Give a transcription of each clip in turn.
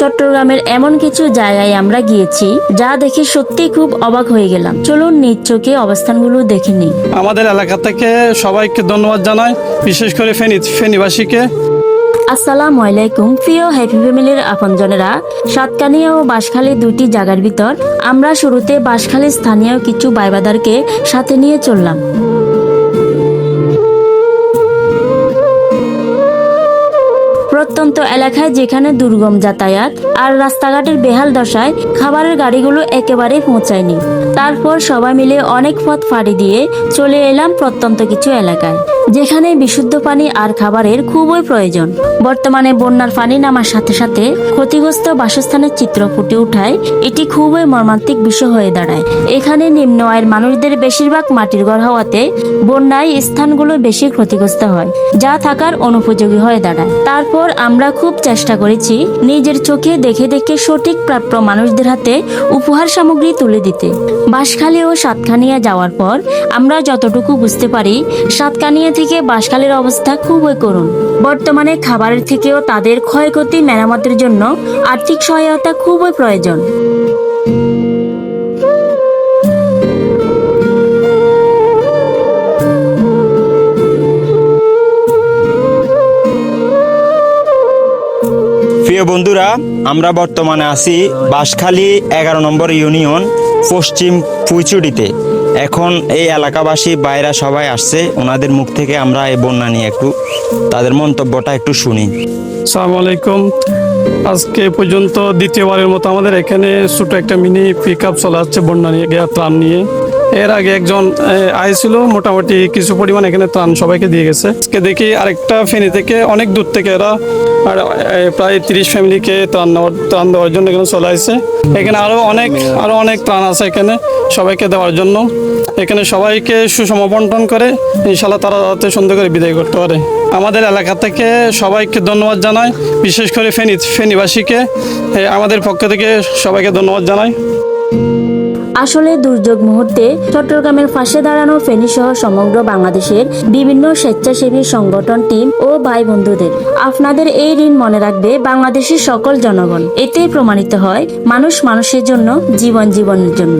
চট্টগ্রামের এমন কিছু জায়গায় আমরা গিয়েছি যা দেখে সত্যি খুব অবাক হয়ে গেলাম। চলুন নিজ চোখে অবস্থানগুলো দেখে নিই। আমাদের এলাকা থেকে সবাইকে ধন্যবাদ জানাই, বিশেষ করে ফেনীবাসীকে। আসসালামু আলাইকুম প্রিয় হ্যাপি ফ্যামিলির আপনজনেরা। সাতকানিয়া ও বাঁশখালী দুটি জায়গার ভিতর আমরা শুরুতে বাঁশখালী স্থানীয় কিছু বাইবাদারকে সাথে নিয়ে চললাম। প্রত্যন্ত এলাকায় যেখানে দুর্গম যাতায়াত আর রাস্তাঘাটের বেহাল দশায় খাবারের গাড়িগুলো একেবারেই পৌঁছায়নি। তারপর সবাই মিলে অনেক পথ ফাঁড়ি দিয়ে চলে এলাম প্রত্যন্ত কিছু এলাকায়, যেখানে বিশুদ্ধ পানি আর খাবারের খুবই প্রয়োজন। বর্তমানে বন্যার পানি নামার সাথে সাথে ক্ষতিগ্রস্ত বাসস্থানের চিত্র ফুটে উঠায় এটি খুবই মর্মান্তিক বিষয় হয়ে দাঁড়ায়। এখানে নিম্ন আয়ের মানুষদের বেশিরভাগ মাটির ঘর হওয়াতে বন্যায় স্থানগুলো বেশি ক্ষতিগ্রস্ত হয়, যা থাকার অনুপযোগী হয়ে দাঁড়ায়। তারপর আমরা খুব চেষ্টা করেছি নিজের চোখে দেখে দেখে সঠিক প্রাপ্য মানুষদের হাতে উপহার সামগ্রী তুলে দিতে। বাঁশখালী ও সাতকানিয়া যাওয়ার পর আমরা যতটুকু বুঝতে পারি, সাতকানিয়া থেকে বাঁশখালীর অবস্থা খুবই করুণ। বর্তমানে খাবারের থেকেও তাদের ক্ষয়ক্ষতি মেরামতের জন্য আর্থিক সহায়তা খুবই প্রয়োজন। প্রিয় বন্ধুরা, আমরা বর্তমানে আছি বাঁশখালী 11 নম্বর ইউনিয়ন পশ্চিম ফুইচুডিতে। এখন এই এলাকাবাসী বাইরা সবাই আসছে, ওনাদের মুখ থেকে আমরা এই বন্যা নিয়ে একটু তাদের মন্তব্যটা একটু শুনি। আসসালামু আলাইকুম। আজকে পর্যন্ত দ্বিতীয়বারের মতো আমাদের এখানে ছোট একটা মিনি পিক আপ চলে আসছে বন্যা নিয়ে, ত্রাণ নিয়ে। এর আগে একজন আইছিল, মোটামুটি কিছু পরিমাণ এখানে ত্রাণ সবাইকে দিয়ে গেছে। আজকে দেখি আরেকটা ফেনী থেকে অনেক দূর থেকে এরা প্রায় 30 ফ্যামিলিকে ত্রাণ দেওয়ার জন্য এখানে চলে আসছে। এখানে আরো অনেক ত্রাণ আছে এখানে সবাইকে দেওয়ার জন্য। এখানে সবাইকে সুষম বন্টন করে ইনশাল্লাহ তারা যাতে সুন্দর করে বিদায় করতে পারে। আমাদের এলাকা থেকে সবাইকে ধন্যবাদ জানাই, বিশেষ করে ফেনীবাসীকে আমাদের পক্ষ থেকে সবাইকে ধন্যবাদ জানাই। আসলে দুর্যোগ মুহূর্তে চট্টগ্রামের পাশে দাঁড়ানো ফেনী সহ সমগ্র বাংলাদেশের বিভিন্ন স্বেচ্ছাসেবী সংগঠন, টিম ও ভাই বন্ধুদের আপনাদের এই ঋণ মনে রাখবে বাংলাদেশের সকল জনগণ। এতেই প্রমাণিত হয় মানুষ মানুষের জন্য, জীবন জীবনের জন্য।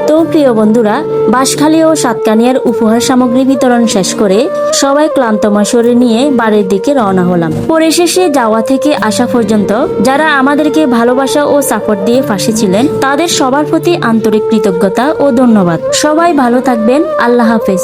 তো প্রিয় বন্ধুরা, বাঁশখালী ও সাতকানিয়ার উপহার সামগ্রী বিতরণ শেষ করে সবাই ক্লান্তময় শরীর নিয়ে বাড়ির দিকে রওনা হলাম। পরিশেষে যাওয়া থেকে আসা পর্যন্ত যারা আমাদেরকে ভালোবাসা ও সাপোর্ট দিয়ে পাশে ছিলেন, তাদের সবার প্রতি আন্তরিক কৃতজ্ঞতা ও ধন্যবাদ। সবাই ভালো থাকবেন। আল্লাহ হাফেজ।